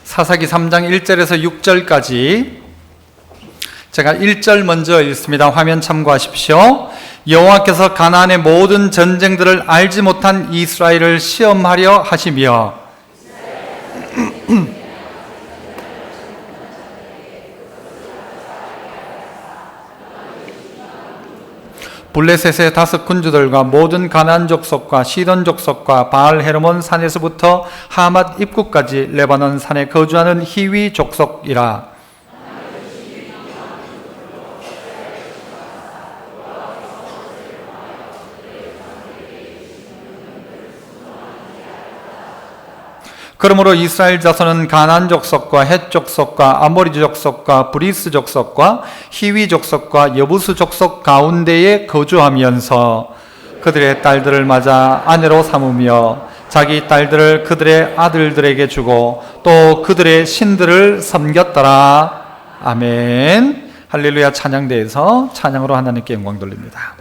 사사기 3장 1절에서 6절까지 제가 1절 먼저 읽습니다. 화면 참고하십시오. 여호와께서 가나안의 모든 전쟁들을 알지 못한 이스라엘을 시험하려 하시며 블레셋의 5 군주들과 모든 가나안 족속과 시돈 족속과 바알 헤르몬 산에서부터 하맛 입구까지 레바논 산에 거주하는 히위 족속이라. 그러므로 이스라엘 자손은 가나안 족속과 헷 족속과 아모리 족속과 브리스 족속과 히위 족속과 여부스 족속 가운데에 거주하면서 그들의 딸들을 맞아 아내로 삼으며 자기 딸들을 그들의 아들들에게 주고 또 그들의 신들을 섬겼더라. 아멘. 할렐루야. 찬양대에서 찬양으로 하나님께 영광 돌립니다.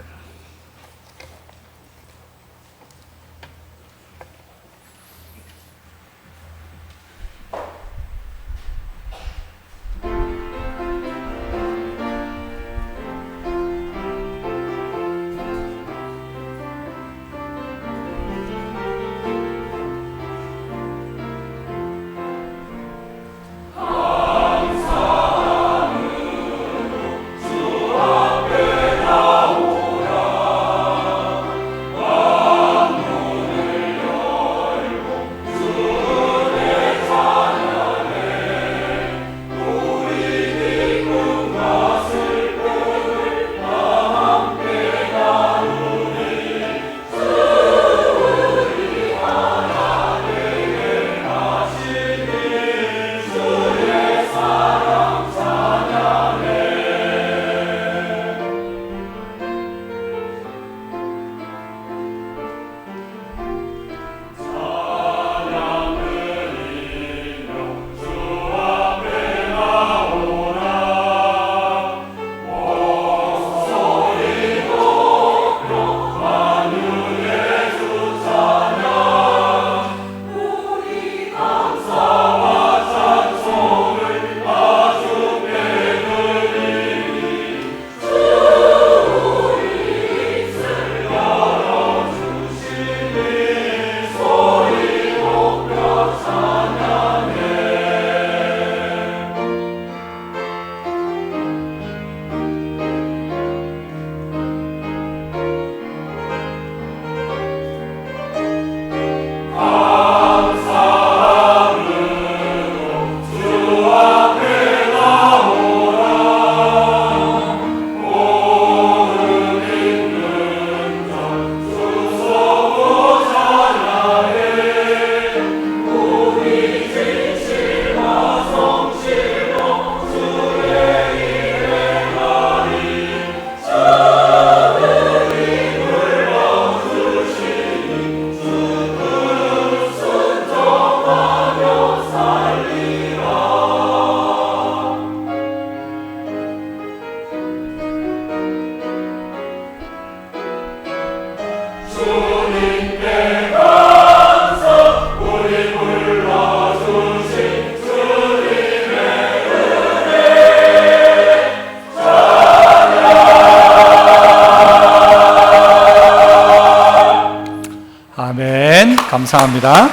감사합니다.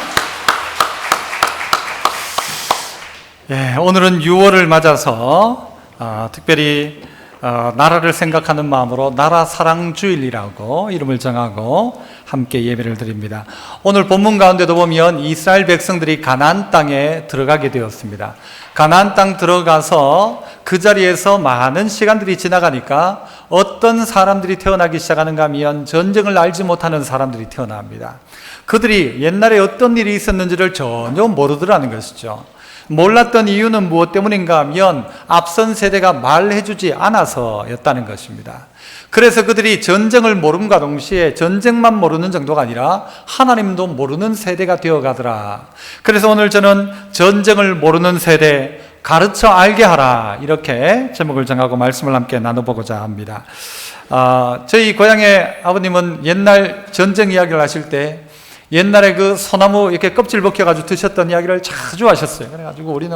오늘은 6월을 맞아서 특별히 나라를 생각하는 마음으로 나라 사랑 주일이라고 이름을 정하고 함께 예배를 드립니다. 오늘 본문 가운데도 보면 이스라엘 백성들이 가나안 땅에 들어가게 되었습니다. 가나안 땅 들어가서 그 자리에서 많은 시간들이 지나가니까 어떤 사람들이 태어나기 시작하는가 하면 전쟁을 알지 못하는 사람들이 태어납니다. 그들이 옛날에 어떤 일이 있었는지를 전혀 모르더라는 것이죠. 몰랐던 이유는 무엇 때문인가 하면 앞선 세대가 말해주지 않아서였다는 것입니다. 그래서 그들이 전쟁을 모름과 동시에 전쟁만 모르는 정도가 아니라 하나님도 모르는 세대가 되어가더라. 그래서 오늘 저는 전쟁을 모르는 세대, 가르쳐 알게 하라, 이렇게 제목을 정하고 말씀을 함께 나눠보고자 합니다. 저희 고향의 아버님은 옛날 전쟁 이야기를 하실 때 옛날에 그 소나무 이렇게 껍질 벗겨가지고 드셨던 이야기를 자주 하셨어요. 그래가지고 우리는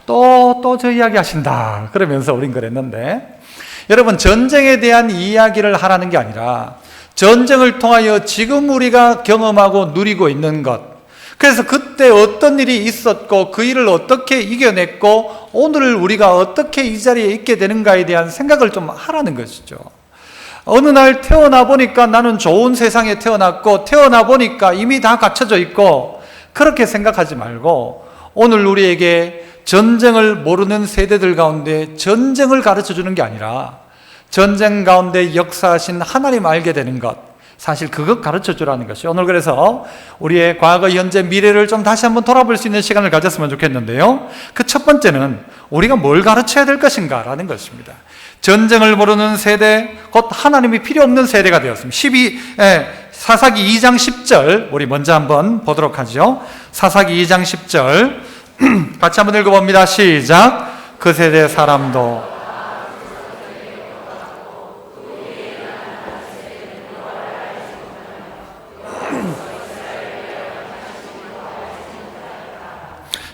또 저 이야기 하신다 그러면서 우린 그랬는데, 여러분, 전쟁에 대한 이야기를 하라는 게 아니라 전쟁을 통하여 지금 우리가 경험하고 누리고 있는 것, 그래서 그때 어떤 일이 있었고 그 일을 어떻게 이겨냈고 오늘 우리가 어떻게 이 자리에 있게 되는가에 대한 생각을 좀 하라는 것이죠. 어느 날 태어나 보니까 나는 좋은 세상에 태어났고 태어나 보니까 이미 다 갖춰져 있고, 그렇게 생각하지 말고 오늘 우리에게 전쟁을 모르는 세대들 가운데 전쟁을 가르쳐 주는 게 아니라 전쟁 가운데 역사하신 하나님 알게 되는 것, 사실 그것 가르쳐 주라는 것이 오늘, 그래서 우리의 과거, 현재, 미래를 좀 다시 한번 돌아볼 수 있는 시간을 가졌으면 좋겠는데요, 그 첫 번째는 우리가 뭘 가르쳐야 될 것인가 라는 것입니다. 전쟁을 모르는 세대, 곧 하나님이 필요 없는 세대가 되었습니다. 사사기 2장 10절 우리 먼저 한번 보도록 하죠. 사사기 2장 10절 같이 한번 읽어봅니다. 시작. 그 세대 사람도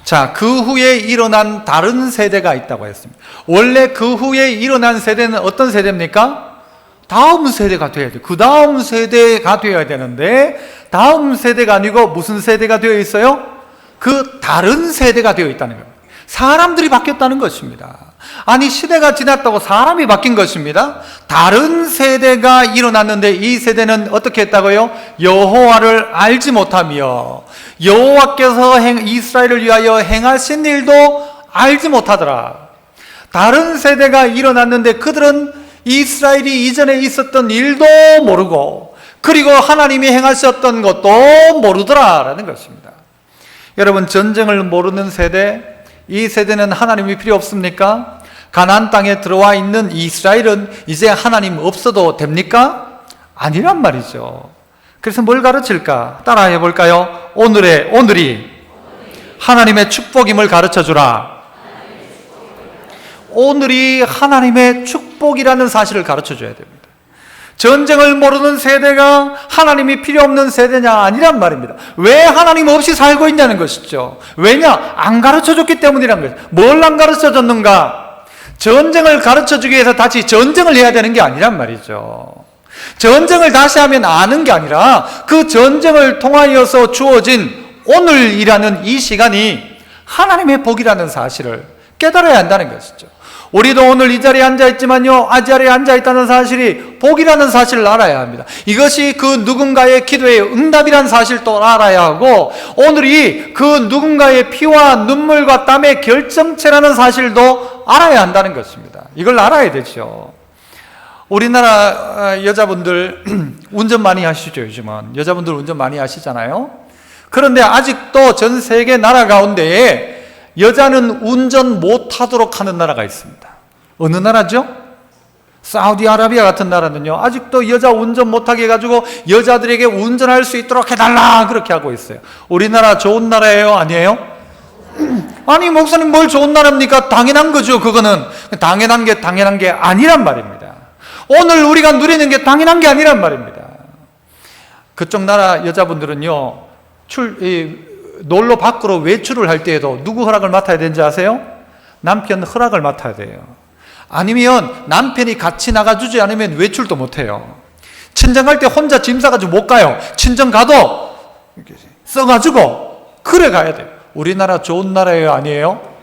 자, 그 후에 일어난 다른 세대가 있다고 했습니다. 원래 그 후에 일어난 세대는 어떤 세대입니까? 다음 세대가 돼야 돼요. 그 다음 세대가 되어야 되는데 다음 세대가 아니고 무슨 세대가 되어 있어요? 그 다른 세대가 되어 있다는 겁니다. 사람들이 바뀌었다는 것입니다. 아니, 시대가 지났다고 사람이 바뀐 것입니다. 다른 세대가 일어났는데 이 세대는 어떻게 했다고요? 여호와를 알지 못하며 여호와께서 이스라엘을 위하여 행하신 일도 알지 못하더라. 다른 세대가 일어났는데 그들은 이스라엘이 이전에 있었던 일도 모르고 그리고 하나님이 행하셨던 것도 모르더라라는 것입니다. 여러분, 전쟁을 모르는 세대, 이 세대는 하나님이 필요 없습니까? 가나안 땅에 들어와 있는 이스라엘은 이제 하나님 없어도 됩니까? 아니란 말이죠. 그래서 뭘 가르칠까? 따라해 볼까요? 오늘이 하나님의 축복임을 가르쳐 주라. 오늘이 하나님의 축복이라는 사실을 가르쳐 줘야 됩니다. 전쟁을 모르는 세대가 하나님이 필요 없는 세대냐? 아니란 말입니다. 왜 하나님 없이 살고 있냐는 것이죠. 왜냐? 안 가르쳐 줬기 때문이란 것이죠. 뭘 안 가르쳐 줬는가? 전쟁을 가르쳐 주기 위해서 다시 전쟁을 해야 되는 게 아니란 말이죠. 전쟁을 다시 하면 아는 게 아니라 그 전쟁을 통하여서 주어진 오늘이라는 이 시간이 하나님의 복이라는 사실을 깨달아야 한다는 것이죠. 우리도 오늘 이 자리에 앉아있지만요, 이 자리에 앉아있다는 사실이 복이라는 사실을 알아야 합니다. 이것이 그 누군가의 기도의 응답이라는 사실도 알아야 하고, 오늘이 그 누군가의 피와 눈물과 땀의 결정체라는 사실도 알아야 한다는 것입니다. 이걸 알아야 되죠. 우리나라 여자분들 운전 많이 하시죠. 요즘은 여자분들 운전 많이 하시잖아요. 그런데 아직도 전 세계 나라 가운데에 여자는 운전 못하도록 하는 나라가 있습니다. 어느 나라죠? 사우디아라비아 같은 나라는요, 아직도 여자 운전 못하게 해가지고 여자들에게 운전할 수 있도록 해달라 그렇게 하고 있어요. 우리나라 좋은 나라예요? 아니에요? 아니, 목사님 뭘 좋은 나라입니까? 당연한 거죠. 그거는 당연한 게 아니란 말입니다. 오늘 우리가 누리는 게 당연한 게 아니란 말입니다. 그쪽 나라 여자분들은요, 놀러 밖으로 외출을 할 때에도 누구 허락을 맡아야 되는지 아세요? 남편 허락을 맡아야 돼요. 아니면 남편이 같이 나가주지 않으면 외출도 못해요. 친정 갈 때 혼자 짐 싸가지고 못 가요. 친정 가도 써가지고 그래 가야 돼요. 우리나라 좋은 나라예요? 아니에요?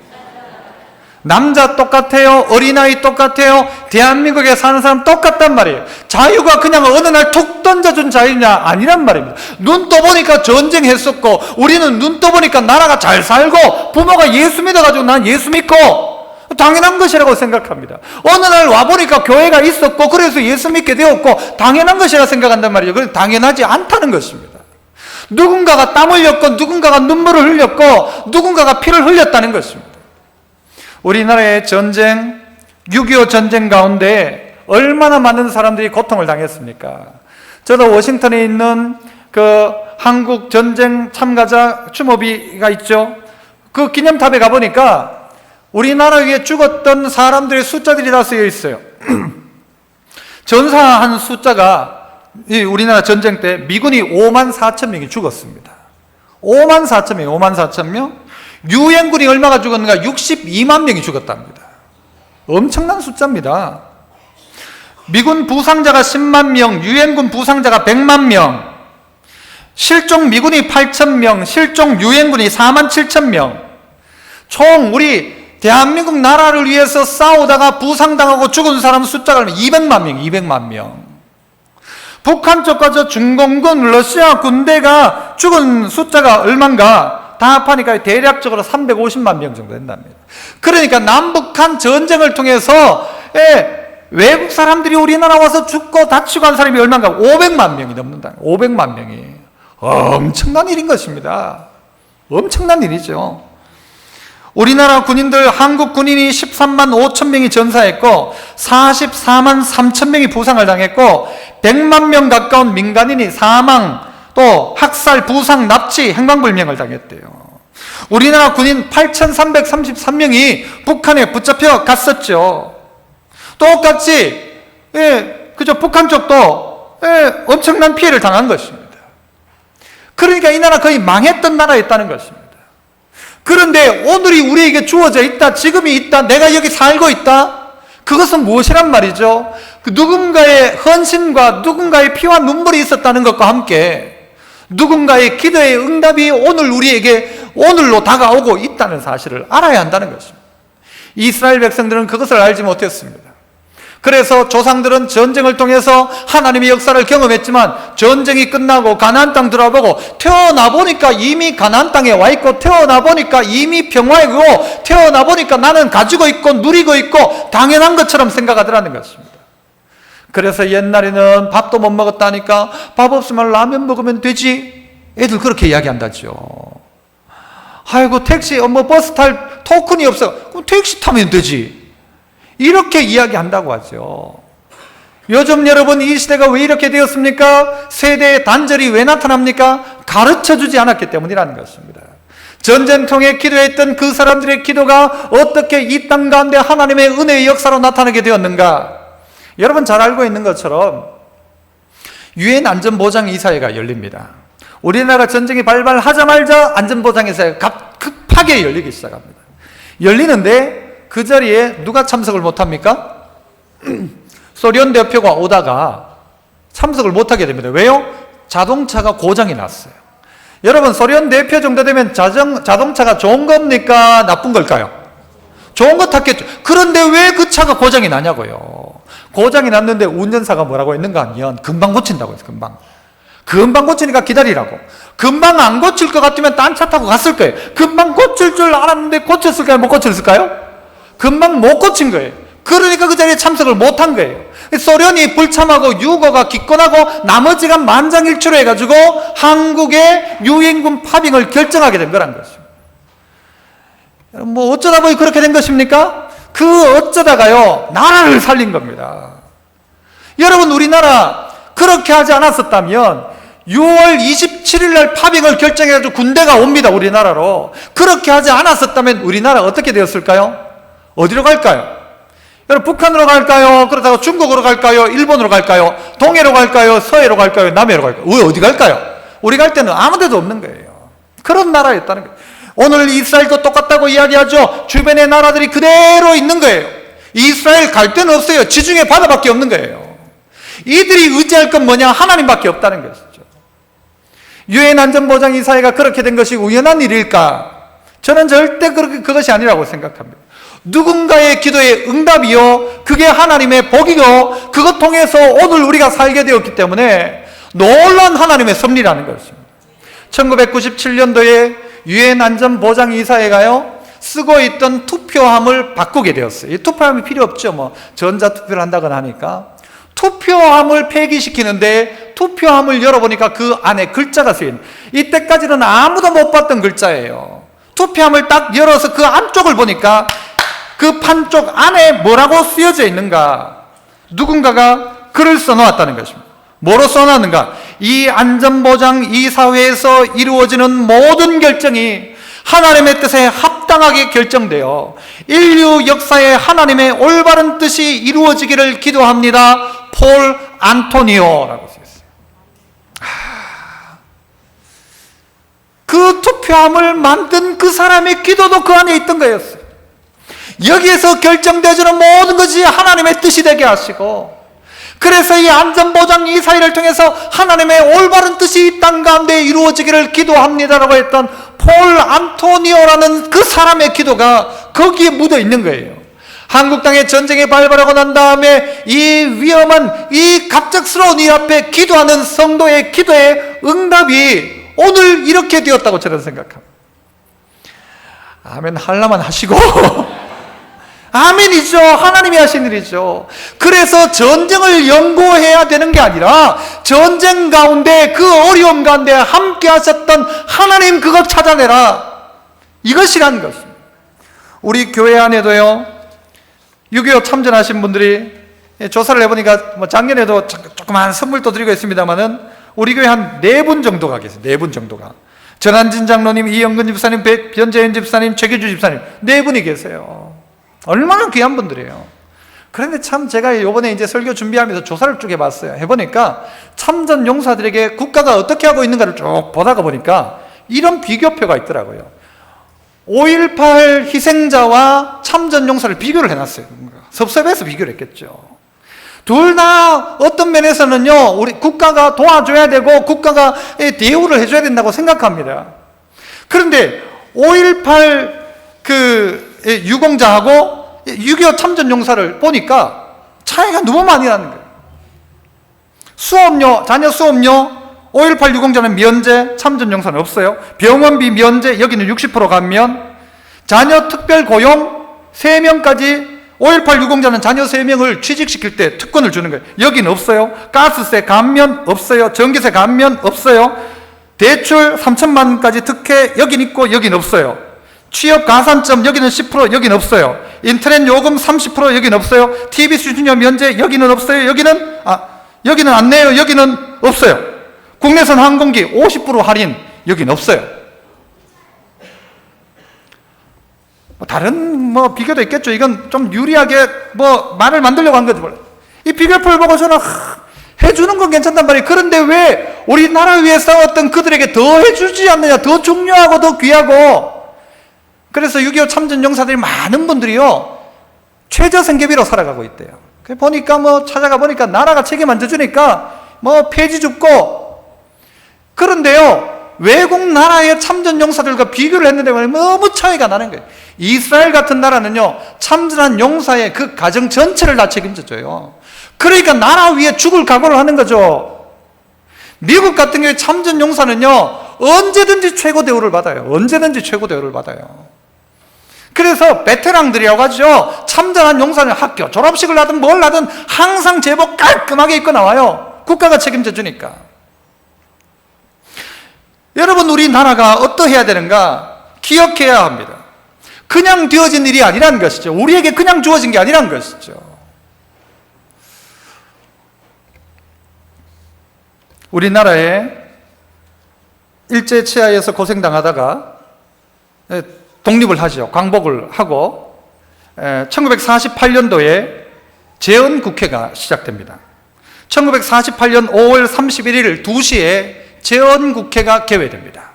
남자 똑같아요. 어린아이 똑같아요. 대한민국에 사는 사람 똑같단 말이에요. 자유가 그냥 어느 날 툭 던져준 자유냐? 아니란 말입니다. 눈 떠보니까 전쟁했었고, 우리는 눈 떠보니까 나라가 잘 살고, 부모가 예수 믿어가지고 난 예수 믿고 당연한 것이라고 생각합니다. 어느 날 와보니까 교회가 있었고 그래서 예수 믿게 되었고 당연한 것이라 생각한단 말이죠. 그런데 당연하지 않다는 것입니다. 누군가가 땀 흘렸고 누군가가 눈물을 흘렸고 누군가가 피를 흘렸다는 것입니다. 우리나라의 전쟁, 6.25 전쟁 가운데 얼마나 많은 사람들이 고통을 당했습니까? 저도 워싱턴에 있는 그 한국 전쟁 참가자 추모비가 있죠. 그 기념탑에 가보니까 우리나라 위에 죽었던 사람들의 숫자들이 다 쓰여 있어요. 전사한 숫자가 우리나라 전쟁 때 미군이 5만 4천 명이 죽었습니다. 5만 4천 명, 5만 4천 명. 유엔군이 얼마가 죽었는가? 62만 명이 죽었답니다. 엄청난 숫자입니다. 미군 부상자가 10만 명, 유엔군 부상자가 100만 명, 실종 미군이 8천 명, 실종 유엔군이 4만 7천 명. 총 우리 대한민국 나라를 위해서 싸우다가 부상당하고 죽은 사람 숫자가 200만 명, 200만 명. 북한 쪽과 저 중공군, 러시아 군대가 죽은 숫자가 얼만가 다 합하니까 대략적으로 350만 명 정도 된답니다. 그러니까 남북한 전쟁을 통해서 외국 사람들이 우리나라 와서 죽고 다치고 한 사람이 얼만가 500만 명이 넘는다. 500만 명이. 엄청난 일인 것입니다. 엄청난 일이죠. 우리나라 군인들, 한국 군인이 13만 5천 명이 전사했고 44만 3천 명이 부상을 당했고 100만 명 가까운 민간인이 사망, 또 학살, 부상, 납치, 행방불명을 당했대요. 우리나라 군인 8,333명이 북한에 붙잡혀 갔었죠. 똑같이 그죠? 북한 쪽도 엄청난 피해를 당한 것입니다. 그러니까 이 나라 거의 망했던 나라였다는 것입니다. 그런데 오늘이 우리에게 주어져 있다, 지금이 있다, 내가 여기 살고 있다, 그것은 무엇이란 말이죠? 그 누군가의 헌신과 누군가의 피와 눈물이 있었다는 것과 함께 누군가의 기도의 응답이 오늘 우리에게 오늘로 다가오고 있다는 사실을 알아야 한다는 것입니다. 이스라엘 백성들은 그것을 알지 못했습니다. 그래서 조상들은 전쟁을 통해서 하나님의 역사를 경험했지만 전쟁이 끝나고 가나안 땅 들어보고 태어나 보니까 이미 가나안 땅에 와 있고 태어나 보니까 이미 평화이고 태어나 보니까 나는 가지고 있고 누리고 있고 당연한 것처럼 생각하더라는 것입니다. 그래서 옛날에는 밥도 못 먹었다니까 밥 없으면 라면 먹으면 되지. 애들 그렇게 이야기한다죠. 아이고 택시 버스 탈 토큰이 없어. 그럼 택시 타면 되지. 이렇게 이야기한다고 하죠. 요즘 여러분 이 시대가 왜 이렇게 되었습니까? 세대의 단절이 왜 나타납니까? 가르쳐주지 않았기 때문이라는 것입니다. 전쟁통에 기도했던 그 사람들의 기도가 어떻게 이 땅 가운데 하나님의 은혜의 역사로 나타나게 되었는가? 여러분 잘 알고 있는 것처럼 유엔 안전보장 이사회가 열립니다. 우리나라 전쟁이 발발하자마자 안전보장이사회가 급하게 열리기 시작합니다. 열리는데 그 자리에 누가 참석을 못합니까? 소련 대표가 오다가 참석을 못하게 됩니다. 왜요? 자동차가 고장이 났어요. 여러분 소련 대표 정도 되면 자동차가 좋은 겁니까? 나쁜 걸까요? 좋은 거 탔겠죠. 그런데 왜 그 차가 고장이 나냐고요. 고장이 났는데 운전사가 뭐라고 했는가 하면 금방 고친다고 했어요. 금방 고치니까 기다리라고. 금방 안 고칠 것 같으면 딴 차 타고 갔을 거예요. 금방 고칠 줄 알았는데 고쳤을까요? 못 고쳤을까요? 금방 못 고친 거예요. 그러니까 그 자리에 참석을 못한 거예요. 소련이 불참하고 유고가 기권하고 나머지가 만장일치로 해가지고 한국의 유엔군 파병을 결정하게 된 거란 것입니다. 뭐 어쩌다 보니 그렇게 된 것입니까? 그 어쩌다가요 나라를 살린 겁니다. 여러분 우리나라 그렇게 하지 않았었다면 6월 27일 날 파병을 결정해가지고 군대가 옵니다. 우리나라로. 그렇게 하지 않았었다면 우리나라 어떻게 되었을까요? 어디로 갈까요? 여러분 북한으로 갈까요? 그렇다고 중국으로 갈까요? 일본으로 갈까요? 동해로 갈까요? 서해로 갈까요? 남해로 갈까요? 어디 갈까요? 우리 갈 때는 아무 데도 없는 거예요. 그런 나라였다는 거예요. 오늘 이스라엘도 똑같다고 이야기하죠. 주변의 나라들이 그대로 있는 거예요. 이스라엘 갈 데는 없어요. 지중해 바다밖에 없는 거예요. 이들이 의지할 건 뭐냐? 하나님밖에 없다는 것이죠. 유엔 안전보장이사회가 그렇게 된 것이 우연한 일일까? 저는 절대 그것이 아니라고 생각합니다. 누군가의 기도의 응답이요, 그게 하나님의 복이요, 그것 통해서 오늘 우리가 살게 되었기 때문에 놀라운 하나님의 섭리라는 것입니다. 1997년도에 유엔 안전보장이사회가요 쓰고 있던 투표함을 바꾸게 되었어요. 이 투표함이 필요 없죠. 전자투표를 한다거나 하니까. 투표함을 폐기시키는데 투표함을 열어보니까 그 안에 글자가 쓰여있는, 이때까지는 아무도 못 봤던 글자예요. 투표함을 딱 열어서 그 안쪽을 보니까 그 판쪽 안에 뭐라고 쓰여져 있는가? 누군가가 글을 써놓았다는 것입니다. 뭐로 써놨는가? 이 안전보장 이사회에서 이루어지는 모든 결정이 하나님의 뜻에 합당한 합당하게 결정되어 인류 역사에 하나님의 올바른 뜻이 이루어지기를 기도합니다. 폴 안토니오라고 쓰였어요. 그 투표함을 만든 그 사람의 기도도 그 안에 있던 거였어요. 여기에서 결정되어지는 모든 것이 하나님의 뜻이 되게 하시고, 그래서 이 안전보장 이 사회를 통해서 하나님의 올바른 뜻이 이 땅 가운데 이루어지기를 기도합니다라고 했던 폴 안토니오라는 그 사람의 기도가 거기에 묻어 있는 거예요. 한국 땅에 전쟁이 발발하고 난 다음에 이 위험한, 이 갑작스러운 일 앞에 기도하는 성도의 기도의 응답이 오늘 이렇게 되었다고 저는 생각합니다. 아멘 하려면 하시고 아멘이죠. 하나님이 하신 일이죠. 그래서 전쟁을 연고해야 되는 게 아니라 전쟁 가운데, 그 어려움 가운데 함께 하셨던 하나님, 그것 찾아내라, 이것이라는 것입니다. 우리 교회 안에도요, 6.25 참전하신 분들이 조사를 해보니까 작년에도 조그만 선물도 드리고 있습니다만은 우리 교회 한 4분 정도가 계세요. 4분 정도가. 전한진 장로님, 이영근 집사님, 변재현 집사님, 최규주 집사님, 4분이 계세요. 얼마나 귀한 분들이에요. 그런데 참 제가 이번에 이제 설교 준비하면서 조사를 쭉 해봤어요. 해보니까 참전 용사들에게 국가가 어떻게 하고 있는가를 쭉 보다가 보니까 이런 비교표가 있더라고요. 5.18 희생자와 참전 용사를 비교를 해놨어요. 섭섭해서 비교를 했겠죠. 둘 다 어떤 면에서는요, 우리 국가가 도와줘야 되고 국가가 대우를 해줘야 된다고 생각합니다. 그런데 5.18 유공자하고 6.25 참전 용사를 보니까 차이가 너무 많이 나는 거예요. 수업료, 자녀 수업료 5.18 유공자는 면제, 참전 용사는 없어요. 병원비 면제, 여기는 60% 감면. 자녀 특별 고용 3명까지 5.18 유공자는 자녀 3명을 취직시킬 때 특권을 주는 거예요. 여기는 없어요. 가스세 감면 없어요. 전기세 감면 없어요. 대출 3천만 원까지 특혜 여긴 있고 여긴 없어요. 취업 가산점 여기는 10%, 여기는 없어요. 인터넷 요금 30% 여기는 없어요. TV 수신료 면제 여기는 없어요. 여기는 안 내요. 여기는 없어요. 국내선 항공기 50% 할인 여기는 없어요. 다른 비교도 있겠죠. 이건 좀 유리하게 말을 만들려고 한 거지. 이 비교표를 보고 저는 해주는 건 괜찮단 말이에요. 그런데 왜 우리나라 위해 싸웠던 그들에게 더 해주지 않느냐, 더 중요하고 더 귀하고. 그래서 6.25 참전 용사들이 많은 분들이요, 최저생계비로 살아가고 있대요. 보니까 찾아가 보니까 나라가 책임 안 져주니까 폐지 줍고. 그런데요, 외국 나라의 참전 용사들과 비교를 했는데 너무 차이가 나는 거예요. 이스라엘 같은 나라는요, 참전한 용사의 그 가정 전체를 다 책임져줘요. 그러니까 나라 위에 죽을 각오를 하는 거죠. 미국 같은 경우에 참전 용사는요, 언제든지 최고 대우를 받아요. 언제든지 최고 대우를 받아요. 그래서 베테랑들이라고 하죠. 참전한 용사는 학교 졸업식을 하든 뭘 하든 항상 제복 깔끔하게 입고 나와요. 국가가 책임져 주니까. 여러분, 우리나라가 어떠해야 되는가 기억해야 합니다. 그냥 되어진 일이 아니라는 것이죠. 우리에게 그냥 주어진 게 아니라는 것이죠. 우리나라에 일제치하에서 고생당하다가 독립을 하죠. 광복을 하고 1948년도에 재헌국회가 시작됩니다. 1948년 5월 31일 2시에 재헌국회가 개회됩니다.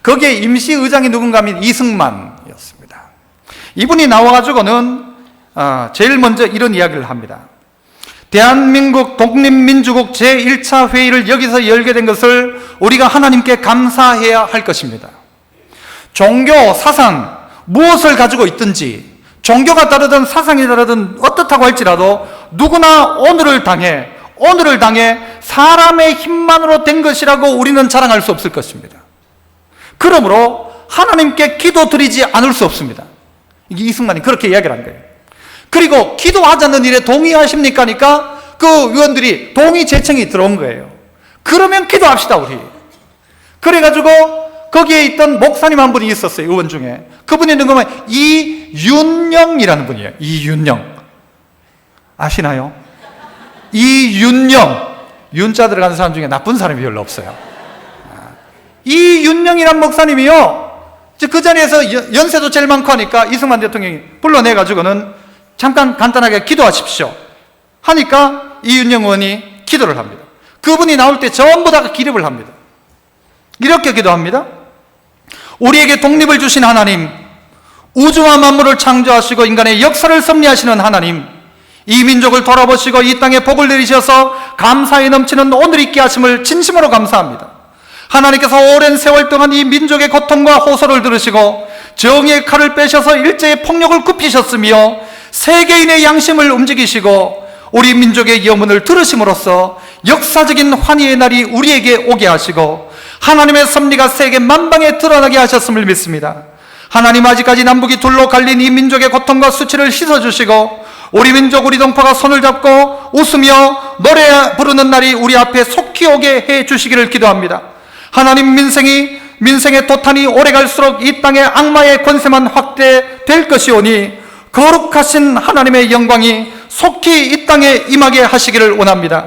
거기에 임시의장이 누군가 하면 이승만이었습니다. 이분이 나와가지고는 제일 먼저 이런 이야기를 합니다. 대한민국 독립민주국 제1차 회의를 여기서 열게 된 것을 우리가 하나님께 감사해야 할 것입니다. 종교, 사상, 무엇을 가지고 있든지, 종교가 다르든 사상이 다르든 어떻다고 할지라도 누구나 오늘을 당해 사람의 힘만으로 된 것이라고 우리는 자랑할 수 없을 것입니다. 그러므로 하나님께 기도드리지 않을 수 없습니다. 이게 이승만이 그렇게 이야기를 한 거예요. 그리고 기도하자는 일에 동의하십니까? 하니까 그 의원들이 동의 제청이 들어온 거예요. 그러면 기도합시다 우리. 그래가지고 거기에 있던 목사님 한 분이 있었어요. 의원 중에. 그분이 누구면 이윤영이라는 분이에요. 이윤영. 아시나요? 이윤영. 윤자 들어가는 사람 중에 나쁜 사람이 별로 없어요. 이윤영이란 목사님이요, 그 자리에서 연세도 제일 많고 하니까 이승만 대통령이 불러내가지고는 잠깐 간단하게 기도하십시오 하니까 이윤영 의원이 기도를 합니다. 그분이 나올 때 전부 다 기립을 합니다. 이렇게 기도합니다. 우리에게 독립을 주신 하나님, 우주와 만물을 창조하시고 인간의 역사를 섭리하시는 하나님, 이 민족을 돌아보시고 이 땅에 복을 내리셔서 감사에 넘치는 오늘 있게 하심을 진심으로 감사합니다. 하나님께서 오랜 세월 동안 이 민족의 고통과 호소를 들으시고 정의의 칼을 빼셔서 일제의 폭력을 굽히셨으며 세계인의 양심을 움직이시고 우리 민족의 염원을 들으심으로써 역사적인 환희의 날이 우리에게 오게 하시고 하나님의 섭리가 세계 만방에 드러나게 하셨음을 믿습니다. 하나님, 아직까지 남북이 둘로 갈린 이 민족의 고통과 수치를 씻어주시고 우리 민족, 우리 동포가 손을 잡고 웃으며 노래 부르는 날이 우리 앞에 속히 오게 해주시기를 기도합니다. 하나님, 민생의 도탄이 오래갈수록 이 땅의 악마의 권세만 확대될 것이오니 거룩하신 하나님의 영광이 속히 이 땅에 임하게 하시기를 원합니다.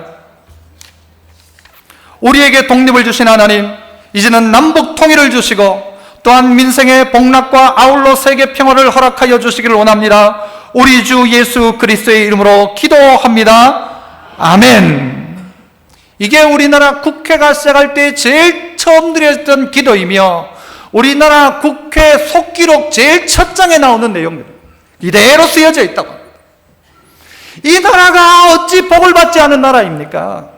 우리에게 독립을 주신 하나님, 이제는 남북 통일을 주시고 또한 민생의 복락과 아울러 세계 평화를 허락하여 주시기를 원합니다. 우리 주 예수 그리스도의 이름으로 기도합니다. 아멘. 이게 우리나라 국회가 시작할 때 제일 처음 드렸던 기도이며 우리나라 국회 속기록 제일 첫 장에 나오는 내용입니다. 이대로 쓰여져 있다고 합니다. 이 나라가 어찌 복을 받지 않은 나라입니까?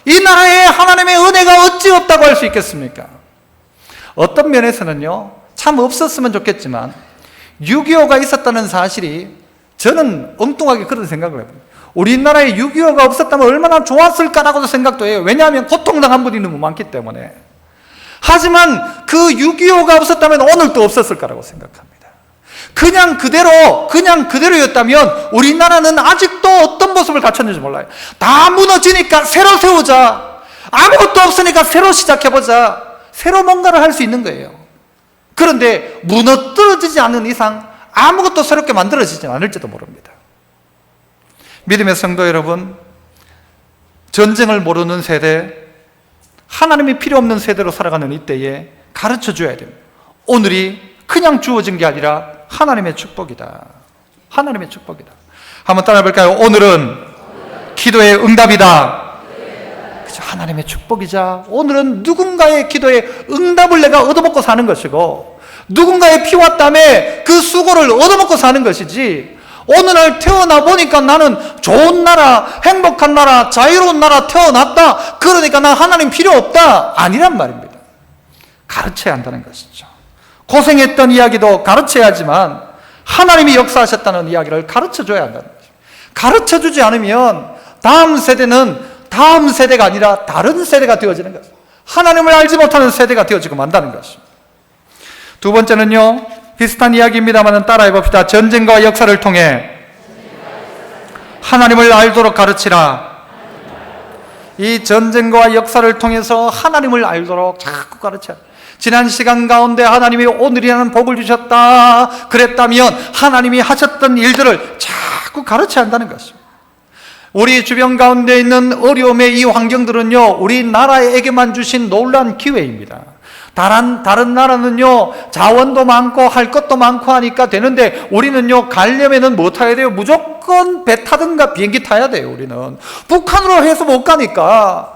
이 나라에 하나님의 은혜가 어찌 없다고 할 수 있겠습니까? 어떤 면에서는요, 참 없었으면 좋겠지만 6.25가 있었다는 사실이 저는 엉뚱하게 그런 생각을 해봅니다. 우리나라에 6.25가 없었다면 얼마나 좋았을까라고도 생각도 해요. 왜냐하면 고통당한 분이 너무 많기 때문에. 하지만 그 6.25가 없었다면 오늘도 없었을 거라고 생각합니다. 그냥 그대로였다면 우리나라는 아직도 어떤 모습을 갖췄는지 몰라요. 다 무너지니까 새로 세우자. 아무것도 없으니까 새로 시작해보자. 새로 뭔가를 할 수 있는 거예요. 그런데 무너뜨려지지 않는 이상 아무것도 새롭게 만들어지지 않을지도 모릅니다. 믿음의 성도 여러분, 전쟁을 모르는 세대, 하나님이 필요 없는 세대로 살아가는 이때에 가르쳐 줘야 됩니다. 오늘이 그냥 주어진 게 아니라 하나님의 축복이다. 하나님의 축복이다. 한번 따라해 볼까요? 오늘은 기도의 응답이다. 그죠? 하나님의 축복이자 오늘은 누군가의 기도의 응답을 내가 얻어먹고 사는 것이고 누군가의 피와 땀에 그 수고를 얻어먹고 사는 것이지, 오늘날 태어나 보니까 나는 좋은 나라, 행복한 나라, 자유로운 나라 태어났다, 그러니까 난 하나님 필요 없다, 아니란 말입니다. 가르쳐야 한다는 것이죠. 고생했던 이야기도 가르쳐야지만 하나님이 역사하셨다는 이야기를 가르쳐줘야 한다는 것이죠. 가르쳐주지 않으면 다음 세대는 다음 세대가 아니라 다른 세대가 되어지는 것입니다. 하나님을 알지 못하는 세대가 되어지고 만다는 것입니다. 두 번째는요, 비슷한 이야기입니다만 따라해 봅시다. 전쟁과 역사를 통해 하나님을 알도록 가르치라. 이 전쟁과 역사를 통해서 하나님을 알도록 자꾸 가르쳐야 합니다. 지난 시간 가운데 하나님이 오늘이라는 복을 주셨다 그랬다면 하나님이 하셨던 일들을 자꾸 가르쳐야 한다는 것입니다. 우리 주변 가운데 있는 어려움의 이 환경들은요, 우리나라에게만 주신 놀라운 기회입니다. 다른 나라는요, 자원도 많고 할 것도 많고 하니까 되는데 우리는요, 가려면은 뭐 타야 돼요? 무조건 배 타든가 비행기 타야 돼요. 우리는 북한으로 해서 못 가니까.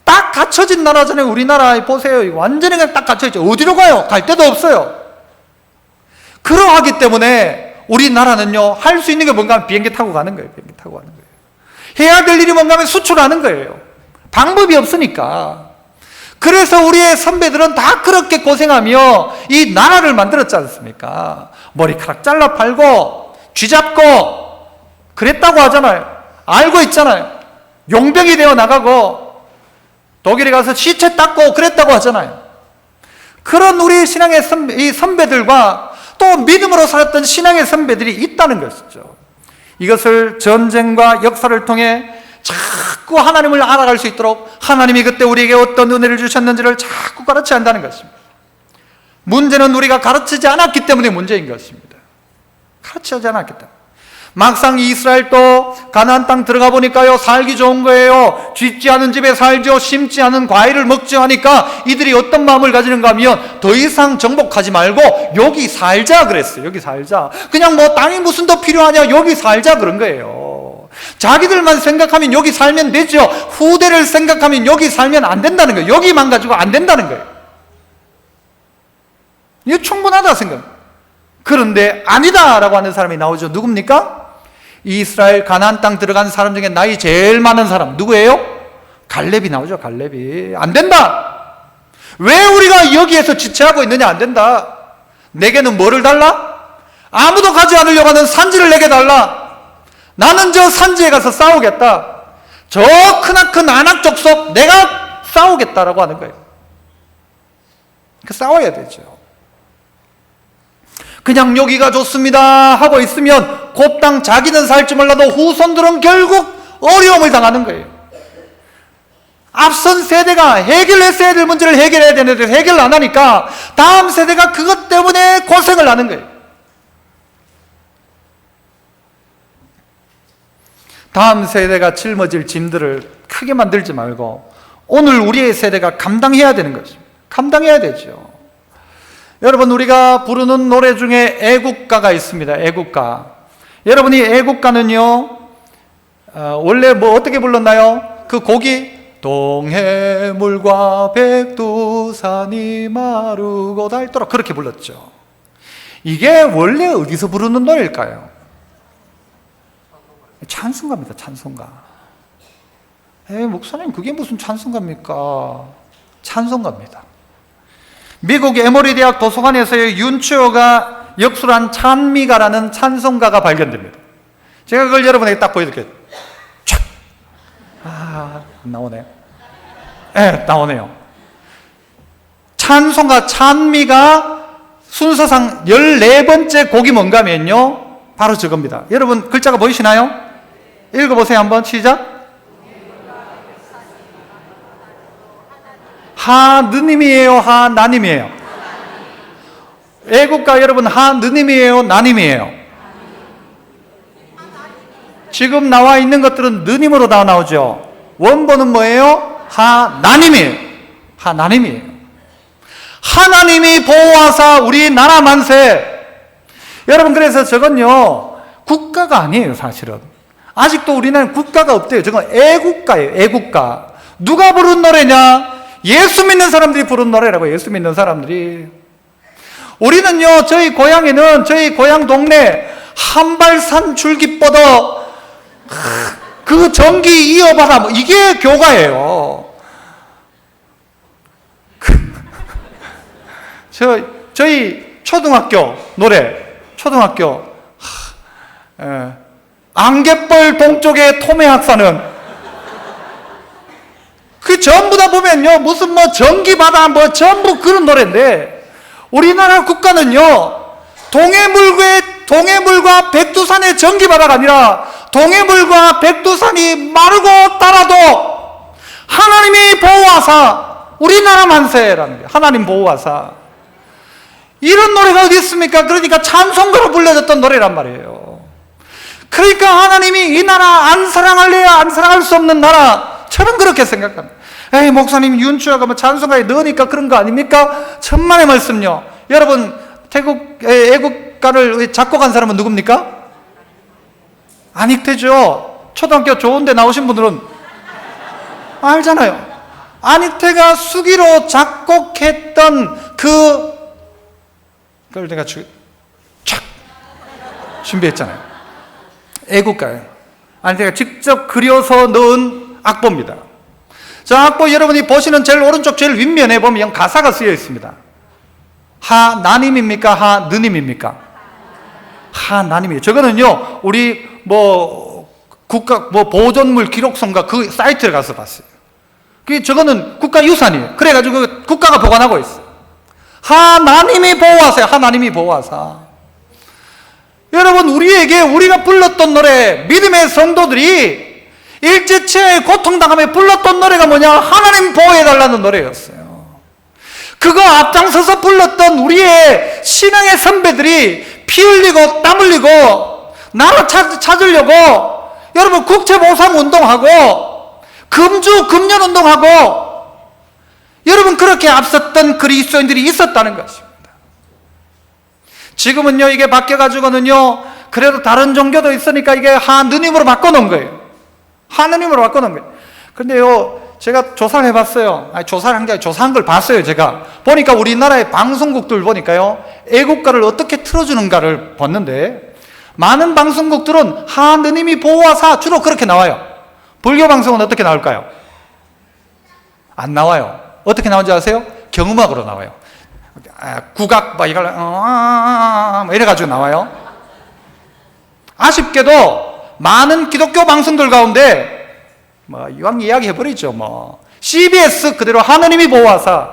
딱 갖춰진 나라잖아요. 우리나라 보세요. 완전히 그냥 딱 갖춰있죠. 어디로 가요? 갈 데도 없어요. 그러하기 때문에 우리나라는요, 할 수 있는 게 뭔가 하면 비행기 타고 가는 거예요. 비행기 타고 가는 거예요. 해야 될 일이 뭔가 하면 수출하는 거예요. 방법이 없으니까. 그래서 우리의 선배들은 다 그렇게 고생하며 이 나라를 만들었지 않습니까? 머리카락 잘라 팔고 쥐잡고 그랬다고 하잖아요. 알고 있잖아요. 용병이 되어 나가고 독일에 가서 시체 닦고 그랬다고 하잖아요. 그런 우리 신앙의 이 선배들과 또 믿음으로 살았던 신앙의 선배들이 있다는 것이죠. 이것을 전쟁과 역사를 통해 자꾸 하나님을 알아갈 수 있도록 하나님이 그때 우리에게 어떤 은혜를 주셨는지를 자꾸 가르쳐야 한다는 것입니다. 문제는 우리가 가르치지 않았기 때문에 문제인 것입니다. 가르치지 않았기 때문에. 막상 이스라엘도 가나안 땅 들어가 보니까요, 살기 좋은 거예요. 짓지 않은 집에 살죠. 심지 않은 과일을 먹지 하니까 이들이 어떤 마음을 가지는가 하면 더 이상 정복하지 말고 여기 살자 그랬어요. 여기 살자. 그냥 뭐 땅이 무슨 더 필요하냐, 여기 살자 그런 거예요. 자기들만 생각하면 여기 살면 되죠. 후대를 생각하면 여기 살면 안 된다는 거예요. 여기만 가지고 안 된다는 거예요. 이거 충분하다 생각. 그런데 아니다라고 하는 사람이 나오죠. 누굽니까? 이스라엘 가나안 땅 들어간 사람 중에 나이 제일 많은 사람 누구예요? 갈렙이 나오죠. 갈렙이. 안 된다. 왜 우리가 여기에서 지체하고 있느냐? 안 된다. 내게는 뭐를 달라? 아무도 가지 않으려고 하는 산지를 내게 달라. 나는 저 산지에 가서 싸우겠다. 저 크나큰 아낙 족속 내가 싸우겠다라고 하는 거예요. 싸워야 되죠. 그냥 여기가 좋습니다 하고 있으면 곧당 자기는 살지 몰라도 후손들은 결국 어려움을 당하는 거예요. 앞선 세대가 해결했어야 될 문제를 해결해야 되는데 해결을 안 하니까 다음 세대가 그것 때문에 고생을 하는 거예요. 다음 세대가 짊어질 짐들을 크게 만들지 말고 오늘 우리의 세대가 감당해야 되는 거죠. 감당해야 되죠. 여러분, 우리가 부르는 노래 중에 애국가가 있습니다. 애국가. 여러분이 애국가는요, 원래 뭐 어떻게 불렀나요? 그 곡이 동해물과 백두산이 마르고 닳도록 그렇게 불렀죠. 이게 원래 어디서 부르는 노래일까요? 찬송가입니다. 찬송가. 목사님 그게 무슨 찬송가입니까? 찬송가입니다. 미국 에모리 대학 도서관에서의 윤추어가 역술한 찬미가라는 찬송가가 발견됩니다. 제가 그걸 여러분에게 딱 보여드릴게요. 촥! 나오네요. 나오네요. 찬송가 찬미가 순서상 14번째 곡이 뭔가 하면요, 바로 저겁니다. 여러분 글자가 보이시나요? 읽어보세요. 한번 시작. 하느님이에요? 하나님이에요? 애국가 여러분, 하느님이에요? 나님이에요? 지금 나와 있는 것들은 느님으로 다 나오죠. 원본은 뭐예요? 하나님이에요. 하나님이에요. 하나님이 보호하사 우리 나라 만세. 여러분, 그래서 저건요, 국가가 아니에요. 사실은 아직도 우리나라는 국가가 없대요. 저건 애국가예요. 애국가. 누가 부른 노래냐? 예수 믿는 사람들이 부른 노래라고. 예수 믿는 사람들이. 우리는요, 저희 고향에는, 저희 고향 동네 한발산 줄기 뻗어 그 전기 이어받아, 뭐 이게 교가예요. 저희 초등학교 노래, 초등학교 안갯벌 동쪽의 토매학사는 그 전부 다 보면요, 무슨 뭐 전기바다 뭐 전부 그런 노래인데, 우리나라 국가는요, 동해물과 백두산의 전기바다가 아니라 동해물과 백두산이 마르고 따라도 하나님이 보호하사 우리나라 만세라는 거예요. 하나님 보호하사. 이런 노래가 어디 있습니까? 그러니까 찬송가로 불려졌던 노래란 말이에요. 그러니까 하나님이 이 나라 안 사랑할래야 안 사랑할 수 없는 나라, 저는 그렇게 생각합니다. 에이, 목사님 윤추어가 뭐 찬송가에 넣으니까 그런 거 아닙니까? 천만의 말씀요. 여러분, 태국 애국가를 작곡한 사람은 누굽니까? 안익태죠. 초등학교 좋은데 나오신 분들은 알잖아요. 안익태가 수기로 작곡했던 그걸 내가 촥 준비했잖아요. 애국가예요. 안익태가 직접 그려서 넣은 악보입니다. 저 악보 여러분이 보시는 제일 오른쪽 제일 윗면에 보면 가사가 쓰여 있습니다. 하나님입니까? 하느님입니까? 하나님이에요. 저거는요, 우리 국가 보존물 기록성가 그 사이트에 가서 봤어요. 저거는 국가유산이에요. 그래가지고 국가가 보관하고 있어요. 하나님이 보호하세요. 하나님이 보호하사. 여러분, 우리가 불렀던 노래, 믿음의 성도들이 일제치에 고통당하며 불렀던 노래가 뭐냐? 하나님 보호해달라는 노래였어요. 그거 앞장서서 불렀던 우리의 신앙의 선배들이 피 흘리고 땀 흘리고 나라 찾으려고 여러분 국채보상 운동하고 금주 금년 운동하고 여러분 그렇게 앞섰던 그리스도인들이 있었다는 것입니다. 지금은요 이게 바뀌어가지고는요 그래도 다른 종교도 있으니까 이게 하느님으로 바꿔놓은 거예요. 하느님으로 바꿔놓은 거예요. 근데요 제가 조사를 해봤어요. 조사를 한 게 아니라 조사한 걸 봤어요. 제가 보니까 우리나라의 방송국들 보니까요 애국가를 어떻게 틀어주는가를 봤는데 많은 방송국들은 하느님이 보호하사 주로 그렇게 나와요. 불교 방송은 어떻게 나올까요? 안 나와요. 어떻게 나오는지 아세요? 경음악으로 나와요. 국악 막 이걸 이래가지고 나와요. 아쉽게도 많은 기독교 방송들 가운데 이왕 이야기해버리죠. CBS 그대로 하느님이 보호하사,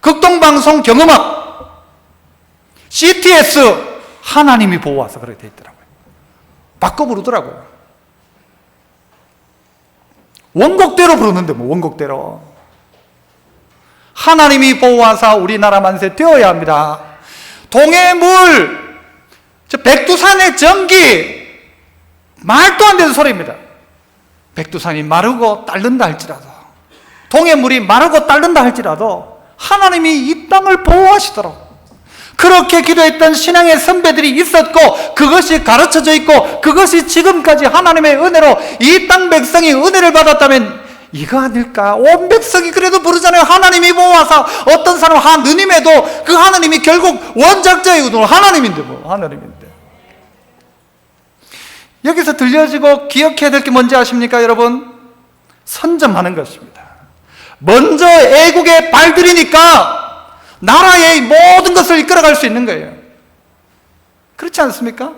극동방송 경음악, CTS 하나님이 보호하사 그렇게 돼 있더라고요. 바꿔 부르더라고요. 원곡대로 부르는데 원곡대로. 하나님이 보호하사 우리나라 만세 되어야 합니다. 동해물, 백두산의 전기, 말도 안 되는 소리입니다. 백두산이 마르고 딸른다 할지라도, 동해물이 마르고 딸른다 할지라도 하나님이 이 땅을 보호하시도록 그렇게 기도했던 신앙의 선배들이 있었고 그것이 가르쳐져 있고 그것이 지금까지 하나님의 은혜로 이 땅 백성이 은혜를 받았다면 이거 아닐까? 온 백성이 그래도 부르잖아요. 하나님이 보호하사. 어떤 사람 하느님에도 그 하나님이 결국 원작자의 하나님인데 하나님인데. 여기서 들려지고 기억해야 될 게 뭔지 아십니까 여러분? 선점하는 것입니다. 먼저 애국에 발들이니까 나라의 모든 것을 이끌어갈 수 있는 거예요. 그렇지 않습니까?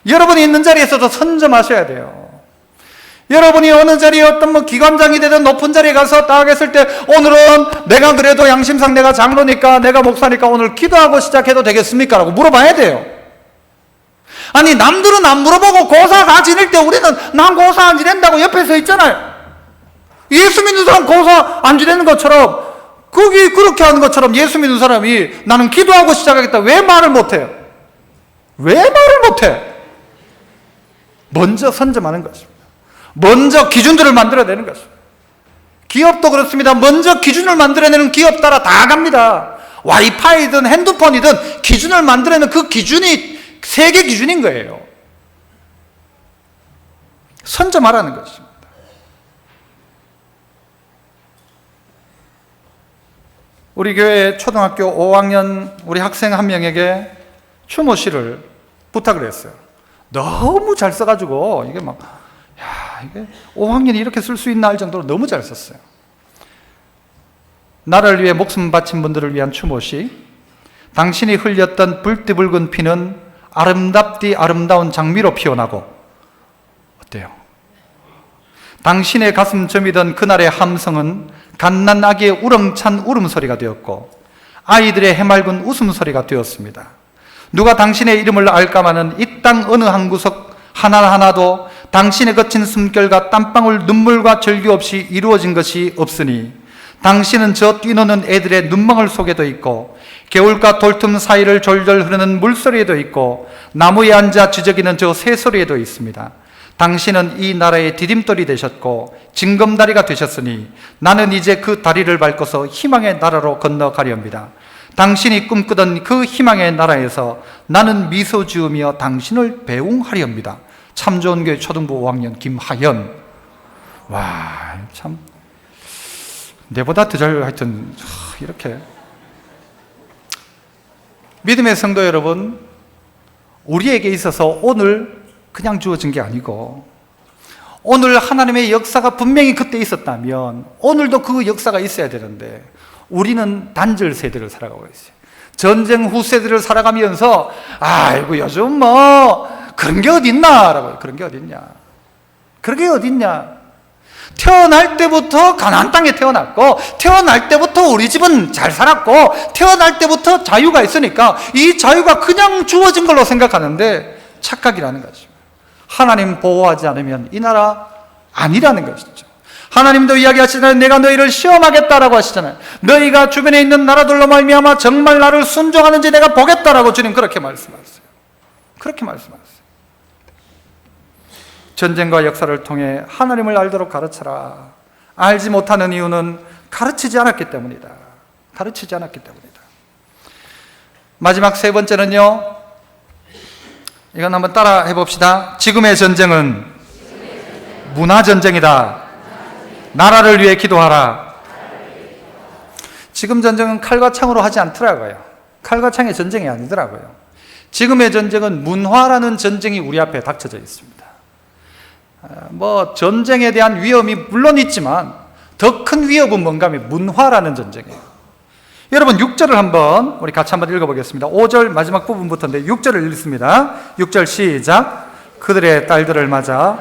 여러분이 있는 자리에서도 선점하셔야 돼요. 여러분이 어느 자리에 어떤 기관장이 되든 높은 자리에 가서 딱 했을 때 오늘은 내가 그래도 양심상 내가 장로니까 내가 목사니까 오늘 기도하고 시작해도 되겠습니까? 라고 물어봐야 돼요. 아니 남들은 안 물어보고 고사 다 지낼 때 우리는 난 고사 안 지낸다고 옆에 서 있잖아요. 예수 믿는 사람 고사 안 지내는 것처럼 거기 그렇게 하는 것처럼 예수 믿는 사람이 나는 기도하고 시작하겠다 왜 말을 못해요? 왜 말을 못해? 먼저 선점하는 것입니다. 먼저 기준들을 만들어내는 것입니다. 기업도 그렇습니다. 먼저 기준을 만들어내는 기업 따라 다 갑니다. 와이파이든 핸드폰이든 기준을 만들어내는 그 기준이 세계 기준인 거예요. 선점하라는 것입니다. 우리 교회 초등학교 5학년 우리 학생 한 명에게 추모시를 부탁을 했어요. 너무 잘 써가지고 이게 이게 5학년이 이렇게 쓸 수 있나 할 정도로 너무 잘 썼어요. 나를 위해 목숨 바친 분들을 위한 추모시. 당신이 흘렸던 불띠붉은 피는 아름답디 아름다운 장미로 피어나고, 어때요? 당신의 가슴 점이던 그날의 함성은 갓난 아기의 우렁찬 울음소리가 되었고 아이들의 해맑은 웃음소리가 되었습니다. 누가 당신의 이름을 알까마는 이 땅 어느 한 구석 하나하나도 당신의 거친 숨결과 땀방울 눈물과 절규 없이 이루어진 것이 없으니 당신은 저 뛰노는 애들의 눈망울 속에도 있고 개울가 돌틈 사이를 졸졸 흐르는 물소리에도 있고 나무에 앉아 지저귀는 저 새소리에도 있습니다. 당신은 이 나라의 디딤돌이 되셨고 징검다리가 되셨으니 나는 이제 그 다리를 밟고서 희망의 나라로 건너가렵니다. 당신이 꿈꾸던 그 희망의 나라에서 나는 미소 지으며 당신을 배웅하렵니다. 참 좋은 교회 초등부 5학년 김하연. 와, 참 내보다 더 잘 하여튼 이렇게. 믿음의 성도 여러분, 우리에게 있어서 오늘 그냥 주어진 게 아니고 오늘 하나님의 역사가 분명히 그때 있었다면 오늘도 그 역사가 있어야 되는데 우리는 단절 세대를 살아가고 있어요. 전쟁 후 세대를 살아가면서 아이고 요즘 그런 게 어딨나 라고. 그런 게 어딨냐, 그런 게 어딨냐. 태어날 때부터 가나안 땅에 태어났고 태어날 때부터 우리 집은 잘 살았고 태어날 때부터 자유가 있으니까 이 자유가 그냥 주어진 걸로 생각하는데 착각이라는 것입니다. 하나님 보호하지 않으면 이 나라 아니라는 것이죠. 하나님도 이야기하시잖아요. 내가 너희를 시험하겠다라고 하시잖아요. 너희가 주변에 있는 나라들로 말미암아 정말 나를 순종하는지 내가 보겠다라고 주님 그렇게 말씀하셨어요. 그렇게 말씀하셨어요. 전쟁과 역사를 통해 하나님을 알도록 가르쳐라. 알지 못하는 이유는 가르치지 않았기 때문이다. 가르치지 않았기 때문이다. 마지막 세 번째는요, 이건 한번 따라 해봅시다. 지금의 전쟁은 문화전쟁이다. 나라를 위해 기도하라. 지금 전쟁은 칼과 창으로 하지 않더라고요. 칼과 창의 전쟁이 아니더라고요. 지금의 전쟁은 문화라는 전쟁이 우리 앞에 닥쳐져 있습니다. 전쟁에 대한 위험이 물론 있지만 더 큰 위협은 뭔가 하면 문화라는 전쟁이에요. 여러분 6절을 한번 우리 같이 한번 읽어보겠습니다. 5절 마지막 부분부터인데 6절을 읽습니다. 6절 시작. 그들의 딸들을 맞아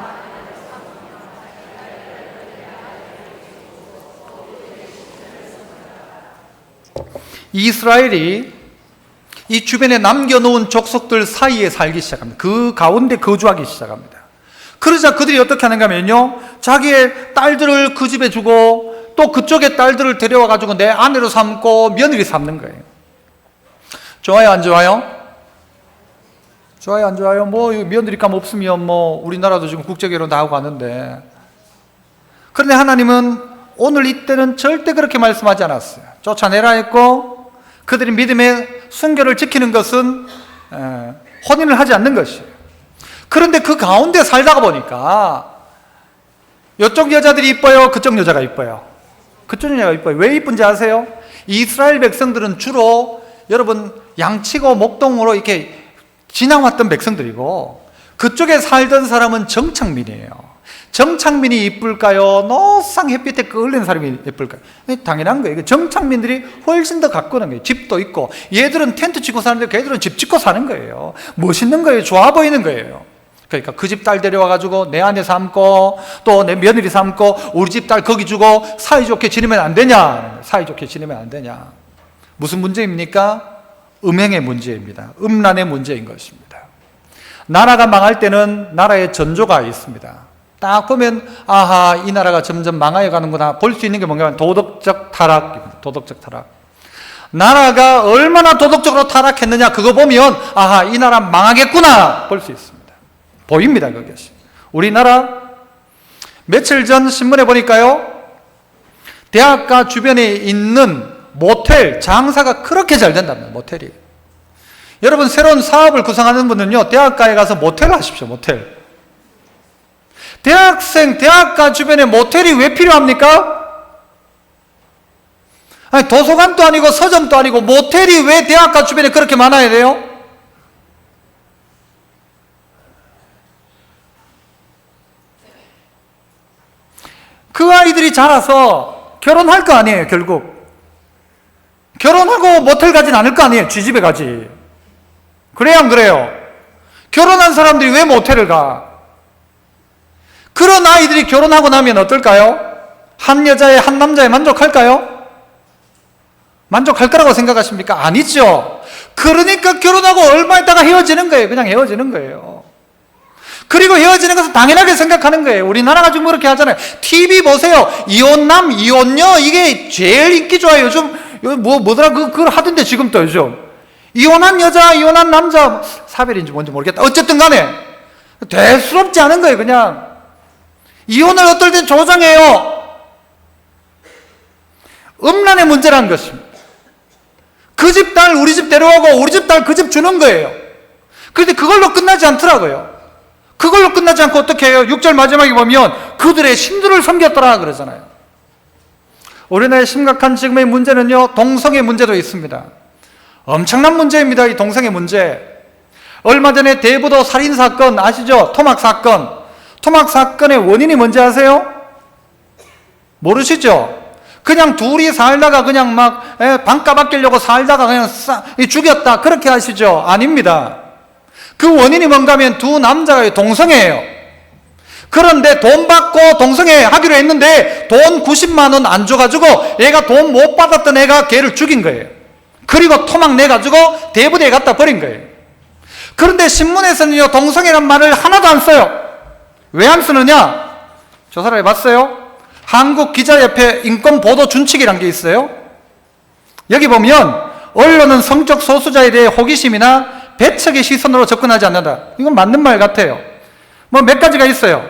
이스라엘이 이 주변에 남겨놓은 족속들 사이에 살기 시작합니다. 그 가운데 거주하기 시작합니다. 그러자 그들이 어떻게 하는가 하면요, 자기의 딸들을 그 집에 주고 또 그쪽의 딸들을 데려와가지고 내 아내로 삼고 며느리 삼는 거예요. 좋아요, 안 좋아요? 좋아요, 안 좋아요? 며느리감 없으면 우리나라도 지금 국제결혼 다 하고 가는데. 그런데 하나님은 오늘 이때는 절대 그렇게 말씀하지 않았어요. 쫓아내라 했고, 그들이 믿음의 순결을 지키는 것은 혼인을 하지 않는 것이에요. 그런데 그 가운데 살다가 보니까 이쪽 여자들이 이뻐요? 그쪽 여자가 이뻐요? 그쪽 여자가 이뻐요. 왜 이쁜지 아세요? 이스라엘 백성들은 주로 여러분 양치고 목동으로 이렇게 지나왔던 백성들이고, 그쪽에 살던 사람은 정착민이에요. 정착민이 이쁠까요? 노상 햇빛에 끌리는 사람이 예쁠까요? 당연한 거예요. 정착민들이 훨씬 더 가꾸는 거예요. 집도 있고, 얘들은 텐트 치고 사는데 걔들은 집 짓고 사는 거예요. 멋있는 거예요. 좋아 보이는 거예요. 그러니까 그 집 딸 데려와가지고 내 아내 삼고 또 내 며느리 삼고 우리 집 딸 거기 주고 사이좋게 지내면 안 되냐? 사이좋게 지내면 안 되냐? 무슨 문제입니까? 음행의 문제입니다. 음란의 문제인 것입니다. 나라가 망할 때는 나라의 전조가 있습니다. 딱 보면 아하, 이 나라가 점점 망하여 가는구나. 볼 수 있는 게 뭔가 하면 도덕적 타락입니다. 도덕적 타락. 나라가 얼마나 도덕적으로 타락했느냐, 그거 보면 아하, 이 나라 망하겠구나 볼 수 있습니다. 보입니다. 그것이. 우리나라 며칠 전 신문에 보니까요, 대학가 주변에 있는 모텔 장사가 그렇게 잘 된답니다. 모텔이. 여러분 새로운 사업을 구상하는 분은요, 대학가에 가서 모텔을 하십시오. 모텔. 대학생, 대학가 주변에 모텔이 왜 필요합니까? 아니, 도서관도 아니고 서점도 아니고 모텔이 왜 대학가 주변에 그렇게 많아야 돼요? 그 아이들이 자라서 결혼할 거 아니에요, 결국. 결혼하고 모텔 가진 않을 거 아니에요, 쥐집에 가지. 그래요, 안 그래요? 결혼한 사람들이 왜 모텔을 가? 그런 아이들이 결혼하고 나면 어떨까요? 한 여자에 한 남자에 만족할까요? 만족할 거라고 생각하십니까? 아니죠. 그러니까 결혼하고 얼마 있다가 헤어지는 거예요. 그냥 헤어지는 거예요. 그리고 헤어지는 것은 당연하게 생각하는 거예요. 우리나라가 지금 그렇게 하잖아요. TV 보세요. 이혼남, 이혼녀, 이게 제일 인기 좋아요. 요즘, 뭐더라, 그걸 하던데, 지금 또 요즘. 이혼한 여자, 이혼한 남자, 사별인지 뭔지 모르겠다. 어쨌든 간에, 대수롭지 않은 거예요, 그냥. 이혼을 어떨 땐 조장해요. 음란의 문제라는 것입니다. 그 집 딸 우리 집 데려오고 우리 집 딸 그 집 주는 거예요. 그런데 그걸로 끝나지 않더라고요. 그걸로 끝나지 않고 어떻게 해요? 6절 마지막에 보면 그들의 신들을 섬겼더라 그러잖아요. 우리나라의 심각한 지금의 문제는요, 동성애 문제도 있습니다. 엄청난 문제입니다. 이 동성애 문제. 얼마 전에 대부도 살인사건 아시죠? 토막사건. 토막사건의 원인이 뭔지 아세요? 모르시죠? 그냥 둘이 살다가 그냥 막 반값 아끼려고 살다가 그냥 죽였다, 그렇게 하시죠? 아닙니다. 그 원인이 뭔가 하면 두 남자가 동성애예요. 그런데 돈 받고 동성애 하기로 했는데 돈 90만 원 안 줘가지고 얘가 돈 못 받았던 애가 걔를 죽인 거예요. 그리고 토막 내가지고 대부대에 갖다 버린 거예요. 그런데 신문에서는요, 동성애란 말을 하나도 안 써요. 왜 안 쓰느냐? 조사를 해봤어요. 한국기자협회 인권보도준칙이라는 게 있어요. 여기 보면 언론은 성적 소수자에 대해 호기심이나 배척의 시선으로 접근하지 않는다. 이건 맞는 말 같아요. 뭐 몇 가지가 있어요.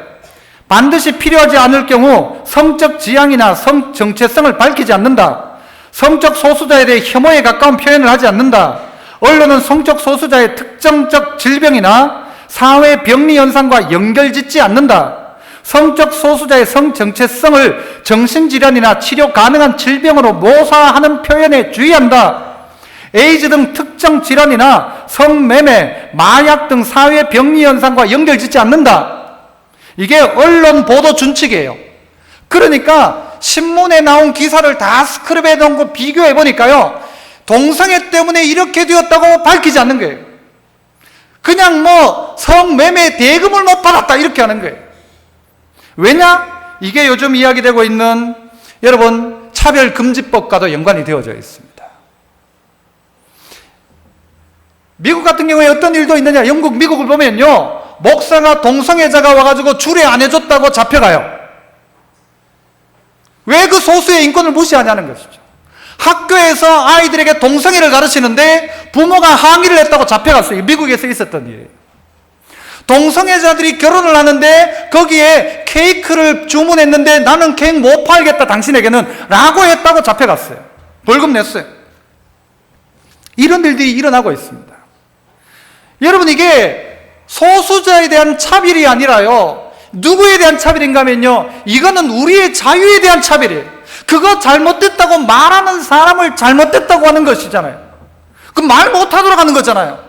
반드시 필요하지 않을 경우 성적 지향이나 성 정체성을 밝히지 않는다. 성적 소수자에 대해 혐오에 가까운 표현을 하지 않는다. 언론은 성적 소수자의 특정적 질병이나 사회 병리 현상과 연결짓지 않는다. 성적 소수자의 성 정체성을 정신질환이나 치료 가능한 질병으로 묘사하는 표현에 주의한다. 에이즈 등 특정 질환이나 성매매, 마약 등 사회 병리 현상과 연결짓지 않는다. 이게 언론 보도 준칙이에요. 그러니까 신문에 나온 기사를 다 스크랩해 놓은 거 비교해 보니까요, 동성애 때문에 이렇게 되었다고 밝히지 않는 거예요. 그냥 뭐 성매매 대금을 못 받았다 이렇게 하는 거예요. 왜냐? 이게 요즘 이야기되고 있는 여러분 차별금지법과도 연관이 되어져 있습니다. 미국 같은 경우에 어떤 일도 있느냐? 미국을 보면요, 목사가 동성애자가 와가지고 주례 안 해줬다고 잡혀가요. 왜 그 소수의 인권을 무시하냐는 것이죠. 학교에서 아이들에게 동성애를 가르치는데 부모가 항의를 했다고 잡혀갔어요. 미국에서 있었던 일이에요. 동성애자들이 결혼을 하는데 거기에 케이크를 주문했는데 나는 케이크 못 팔겠다 당신에게는 라고 했다고 잡혀갔어요. 벌금 냈어요. 이런 일들이 일어나고 있습니다. 여러분, 이게 소수자에 대한 차별이 아니라요, 누구에 대한 차별인가 하면요, 이거는 우리의 자유에 대한 차별이에요. 그거 잘못됐다고 말하는 사람을 잘못됐다고 하는 것이잖아요. 그 말 못하도록 하는 거잖아요.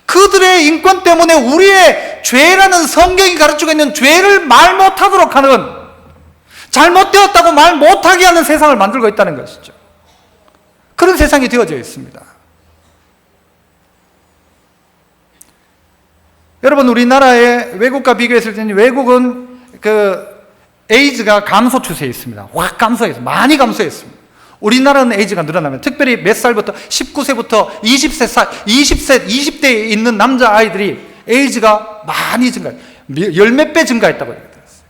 그들의 인권 때문에 우리의 죄라는 성경이 가르치고 있는 죄를 말 못하도록 하는, 잘못되었다고 말 못하게 하는 세상을 만들고 있다는 것이죠. 그런 세상이 되어져 있습니다. 여러분, 우리나라의 외국과 비교했을 때는 외국은 에이즈가 감소 추세에 있습니다. 확 감소했어요. 많이 감소했습니다. 우리나라는 에이즈가 늘어나면, 특별히 몇 살부터 19세부터 20대에 있는 남자아이들이 에이즈가 많이 증가해요. 열 몇 배 증가했다고 얘기 들었어요.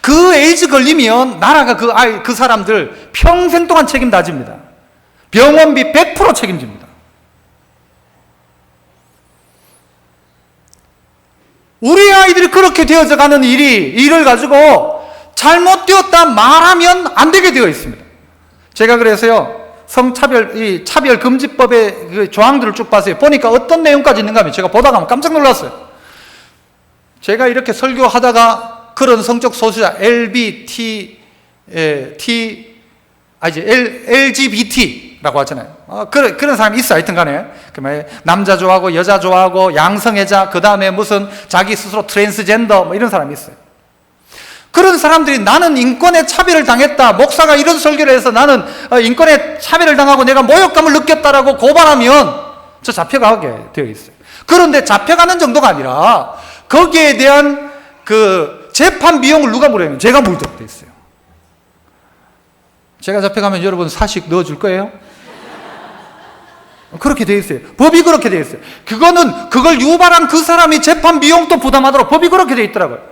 그 에이즈 걸리면 나라가 그 사람들 평생 동안 책임 다 집니다. 병원비 100% 책임집니다. 우리 아이들이 그렇게 되어져 가는 일을 가지고 잘못되었다 말하면 안 되게 되어 있습니다. 제가 그래서요, 차별금지법의 그 조항들을 쭉 봤어요. 보니까 어떤 내용까지 있는가 하면 제가 보다가 깜짝 놀랐어요. 제가 이렇게 설교하다가 그런 성적 소수자, LGBT라고 하잖아요. 그런 사람이 있어, 하여튼 간에. 남자 좋아하고, 여자 좋아하고, 양성애자, 그 다음에 무슨 자기 스스로 트랜스젠더, 뭐 이런 사람이 있어요. 그런 사람들이 나는 인권에 차별을 당했다, 목사가 이런 설교를 해서 나는 인권에 차별을 당하고 내가 모욕감을 느꼈다라고 고발하면 저 잡혀가게 되어 있어요. 그런데 잡혀가는 정도가 아니라 거기에 대한 그 재판 비용을 누가 물어요? 제가 물도록 되어 있어요. 제가 잡혀가면 여러분 사식 넣어줄 거예요? 그렇게 되어 있어요. 법이 그렇게 되어 있어요. 그걸 유발한 그 사람이 재판 비용도 부담하도록 법이 그렇게 되어 있더라고요.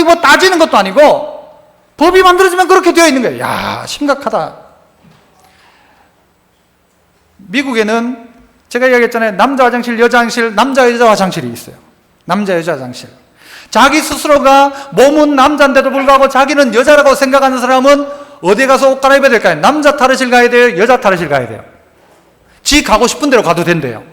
뭐 따지는 것도 아니고 법이 만들어지면 그렇게 되어 있는 거예요. 야, 심각하다. 미국에는 제가 이야기했잖아요. 남자 화장실, 여자 화장실, 남자 여자 화장실이 있어요. 남자 여자 화장실. 자기 스스로가 몸은 남자인데도 불구하고 자기는 여자라고 생각하는 사람은 어디 가서 옷 갈아입어야 될까요? 남자 탈의실 가야 돼요? 여자 탈의실 가야 돼요? 지 가고 싶은 대로 가도 된대요.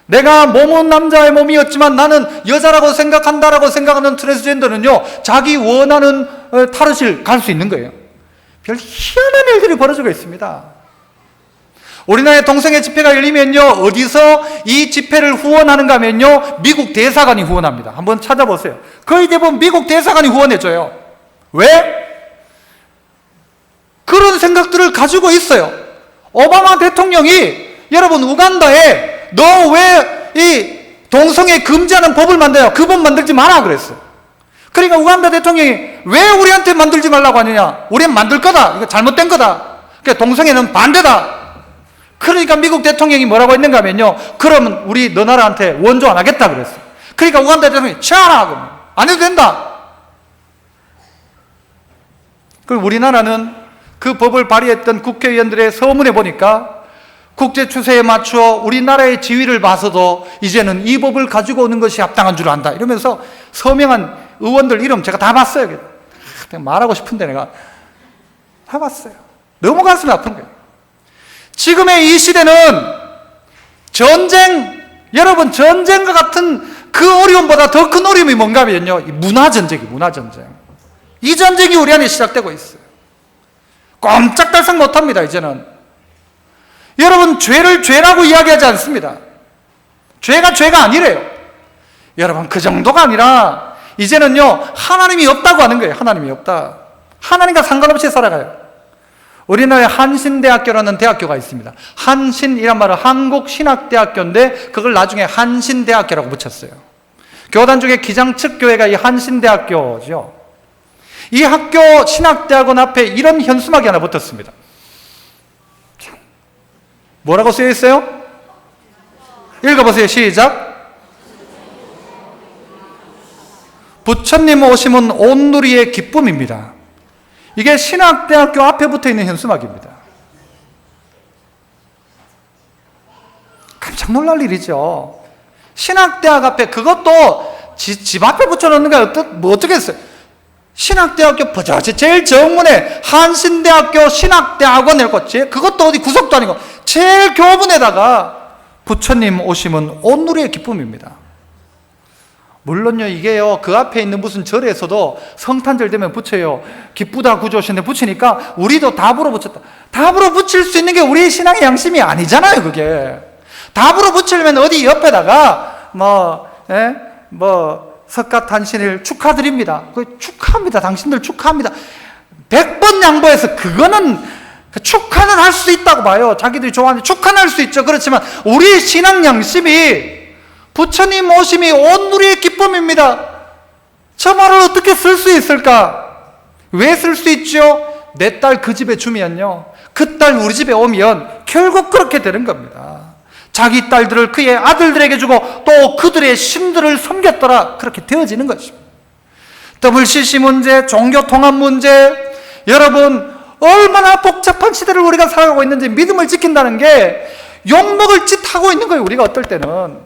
내가 몸은 남자의 몸이었지만 나는 여자라고 생각한다라고 생각하는 트랜스젠더는요, 자기 원하는 탈의실 갈 수 있는 거예요. 별 희한한 일들이 벌어지고 있습니다. 우리나라의 동성애 집회가 열리면요, 어디서 이 집회를 후원하는가 하면요, 미국 대사관이 후원합니다. 한번 찾아보세요. 거의 대부분 미국 대사관이 후원해줘요. 왜? 그런 생각들을 가지고 있어요. 오바마 대통령이 여러분 우간다에 너 왜 이 동성애 금지하는 법을 만들어요? 그 법 만들지 마라 그랬어요. 그러니까 우간다 대통령이 왜 우리한테 만들지 말라고 하느냐? 우리는 만들 거다. 이거 잘못된 거다. 그러니까 동성애는 반대다. 그러니까 미국 대통령이 뭐라고 했는가 하면요, 그러면 우리 너 나라한테 원조 안 하겠다 그랬어요. 그러니까 우간다 대통령이 취하라 안 해도 된다. 그리고 우리나라는 그 법을 발의했던 국회의원들의 서문에 보니까 국제 추세에 맞추어 우리나라의 지위를 봐서도 이제는 이 법을 가지고 오는 것이 합당한 줄 안다. 이러면서 서명한 의원들 이름 제가 다 봤어요. 그냥 말하고 싶은데 내가 다 봤어요. 너무 가슴이 아픈 거예요. 지금의 이 시대는 여러분 전쟁과 같은 그 어려움보다 더 큰 어려움이 뭔가 하면요, 문화전쟁이에요. 문화전쟁. 이 전쟁이 우리 안에 시작되고 있어요. 꼼짝달싹 못합니다. 이제는 여러분, 죄를 죄라고 이야기하지 않습니다. 죄가 죄가 아니래요. 여러분, 그 정도가 아니라 이제는요, 하나님이 없다고 하는 거예요. 하나님이 없다. 하나님과 상관없이 살아가요. 우리나라에 한신대학교라는 대학교가 있습니다. 한신이란 말은 한국신학대학교인데 그걸 나중에 한신대학교라고 붙였어요. 교단 중에 기장측 교회가 이 한신대학교죠. 이 학교 신학대학원 앞에 이런 현수막이 하나 붙었습니다. 뭐라고 쓰여 있어요? 읽어보세요. 시작. 부처님 오심은 온누리의 기쁨입니다. 이게 신학대학교 앞에 붙어 있는 현수막입니다. 깜짝 놀랄 일이죠. 신학대학 앞에, 그것도 집 앞에 붙여놓는 게 뭐 어떻겠어요? 신학대학교 버젓이 제일 정문에 한신대학교 신학대학원 이렇게, 그것도 어디 구석도 아니고 제일 교문에다가 부처님 오심은 온누리의 기쁨입니다. 물론요, 이게요, 그 앞에 있는 무슨 절에서도 성탄절 되면 붙여요. 기쁘다 구조신데 붙이니까 우리도 답으로 붙였다. 답으로 붙일 수 있는 게 우리의 신앙의 양심이 아니잖아요, 그게. 답으로 붙이려면 어디 옆에다가 석가탄신일 축하드립니다. 축하합니다. 당신들 축하합니다. 100번 양보해서 그거는 축하는 할 수 있다고 봐요. 자기들이 좋아하는 축하는 할 수 있죠. 그렇지만 우리의 신앙 양심이 부처님 오심이 온누리의 기쁨입니다. 저 말을 어떻게 쓸 수 있을까? 왜 쓸 수 있죠? 내 딸 그 집에 주면요, 그 딸 우리 집에 오면 결국 그렇게 되는 겁니다. 자기 딸들을 그의 아들들에게 주고 또 그들의 신들을 섬겼더라. 그렇게 되어지는 것입니다. WCC 문제, 종교 통합 문제, 여러분 얼마나 복잡한 시대를 우리가 살아가고 있는지 믿음을 지킨다는 게 욕먹을 짓 하고 있는 거예요. 우리가 어떨 때는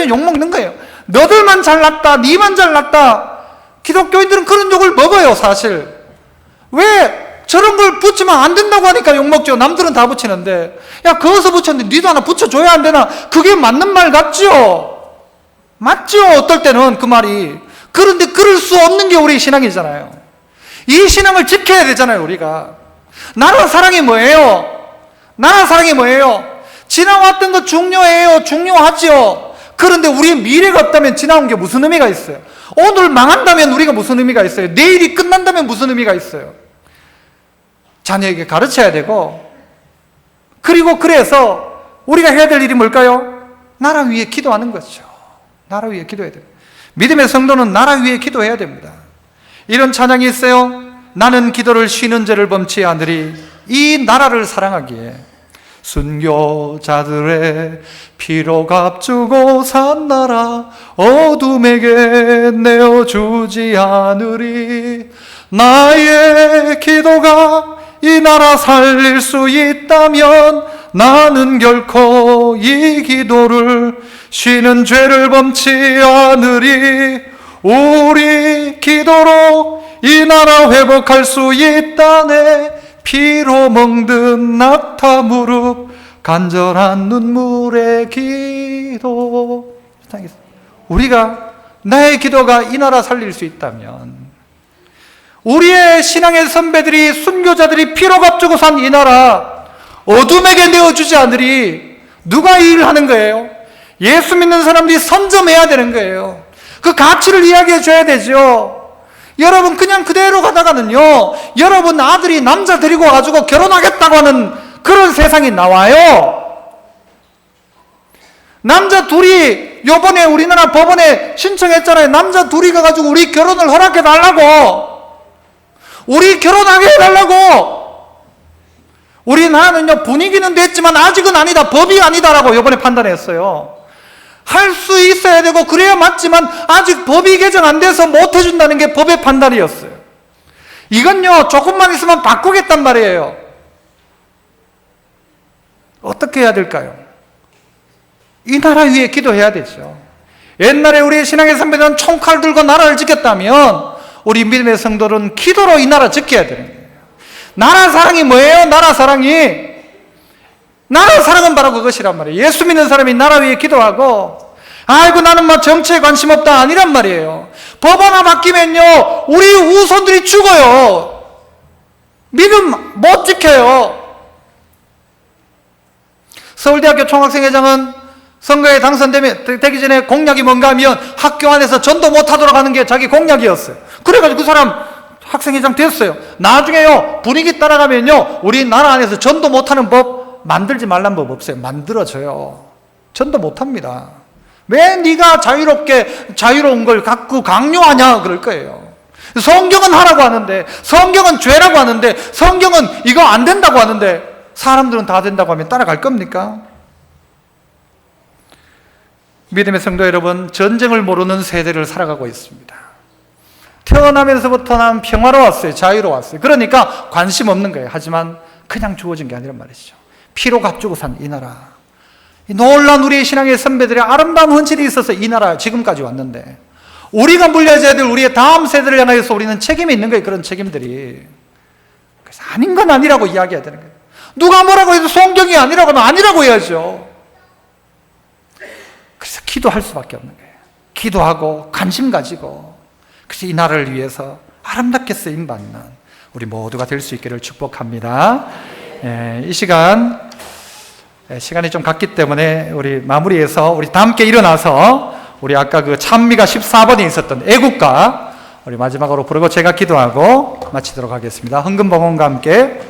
욕먹는 거예요. 너들만 잘났다, 니만 잘났다. 기독교인들은 그런 욕을 먹어요, 사실. 왜? 저런 걸 붙이면 안 된다고 하니까 욕먹죠. 남들은 다 붙이는데. 야, 그것을 붙였는데 니도 하나 붙여줘야 안 되나? 그게 맞는 말 같죠? 맞죠? 어떨 때는 그 말이. 그런데 그럴 수 없는 게 우리 신앙이잖아요. 이 신앙을 지켜야 되잖아요, 우리가. 나라 사랑이 뭐예요? 나라 사랑이 뭐예요? 지나왔던 거 중요해요. 중요하죠. 그런데 우리의 미래가 없다면 지나온 게 무슨 의미가 있어요? 오늘 망한다면 우리가 무슨 의미가 있어요? 내일이 끝난다면 무슨 의미가 있어요? 자녀에게 가르쳐야 되고, 그리고 그래서 우리가 해야 될 일이 뭘까요? 나라 위에 기도하는 거죠. 나라 위에 기도해야 돼요. 믿음의 성도는 나라 위에 기도해야 됩니다. 이런 찬양이 있어요. 나는 기도를 쉬는 죄를 범치 않으리 이 나라를 사랑하기에 순교자들의 피로 값주고 산 나라 어둠에게 내어주지 않으리. 나의 기도가 이 나라 살릴 수 있다면 나는 결코 이 기도를 쉬는 죄를 범치 않으리. 우리 기도로 이 나라 회복할 수 있다네. 피로 멍든 낙타 무릎 간절한 눈물의 기도. 우리가 나의 기도가 이 나라 살릴 수 있다면, 우리의 신앙의 선배들이 순교자들이 피로 값주고 산 이 나라 어둠에게 내어주지 않으리. 누가 이 일을 하는 거예요? 예수 믿는 사람들이 선점해야 되는 거예요. 그 가치를 이야기해 줘야 되죠. 여러분 그냥 그대로 가다가는요, 여러분 아들이 남자 데리고 와가지고 결혼하겠다고 하는 그런 세상이 나와요. 남자 둘이 요번에 우리나라 법원에 신청했잖아요. 남자 둘이 가가지고 우리 결혼을 허락해 달라고, 우리 결혼하게 해달라고. 우리나라는요 분위기는 됐지만 아직은 아니다, 법이 아니다라고 요번에 판단했어요. 할 수 있어야 되고 그래야 맞지만 아직 법이 개정 안 돼서 못 해준다는 게 법의 판단이었어요. 이건요 조금만 있으면 바꾸겠단 말이에요. 어떻게 해야 될까요? 이 나라 위에 기도해야 되죠. 옛날에 우리의 신앙의 선배들은 총칼 들고 나라를 지켰다면 우리 믿음의 성도는 기도로 이 나라 지켜야 되는 거예요. 나라 사랑이 뭐예요? 나라 사랑이, 나라 사랑은 바로 그것이란 말이에요. 예수 믿는 사람이 나라 위에 기도하고, 아이고 나는 뭐 정치에 관심 없다 아니란 말이에요. 법 하나 바뀌면요 우리 후손들이 죽어요. 믿음 못 지켜요. 서울대학교 총학생회장은 선거에 당선되기 전에 공약이 뭔가 하면 학교 안에서 전도 못하도록 하는 게 자기 공약이었어요. 그래가지고 그 사람 학생회장 됐어요. 나중에요 분위기 따라가면요 우리 나라 안에서 전도 못하는 법 만들지 말란 법 없어요. 만들어져요. 전도 못합니다. 왜 네가 자유롭게 자유로운 걸 갖고 강요하냐 그럴 거예요. 성경은 하라고 하는데, 성경은 죄라고 하는데, 성경은 이거 안 된다고 하는데 사람들은 다 된다고 하면 따라갈 겁니까? 믿음의 성도 여러분, 전쟁을 모르는 세대를 살아가고 있습니다. 태어나면서부터 난 평화로웠어요. 자유로웠어요. 그러니까 관심 없는 거예요. 하지만 그냥 주어진 게 아니란 말이죠. 피로 값주고 산 이 나라, 이 놀라운 우리의 신앙의 선배들의 아름다운 헌신이 있어서 이 나라 지금까지 왔는데, 우리가 물려줘야 될 우리의 다음 세대를 향해서 우리는 책임이 있는 거예요. 그런 책임들이. 그래서 아닌 건 아니라고 이야기해야 되는 거예요. 누가 뭐라고 해도 성경이 아니라고 하면 아니라고 해야죠. 그래서 기도할 수밖에 없는 거예요. 기도하고 관심 가지고, 그래서 이 나라를 위해서 아름답게 쓰임받는 우리 모두가 될 수 있기를 축복합니다. 이 시간, 시간이 좀 갔기 때문에 우리 마무리해서 우리 다 함께 일어나서 우리 아까 그 찬미가 14번에 있었던 애국가 우리 마지막으로 부르고 제가 기도하고 마치도록 하겠습니다. 헌금봉헌과 함께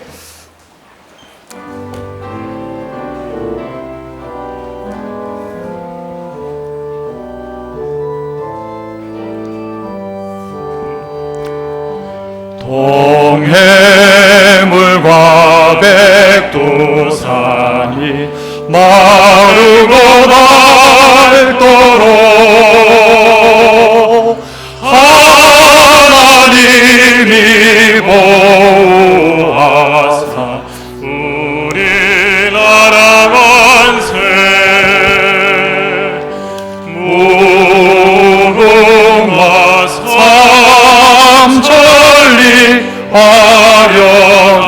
동해물과 백두산이 마르고 닳도록 하나님이 보호하사 우리나라 만세 무궁화 삼천리 화려한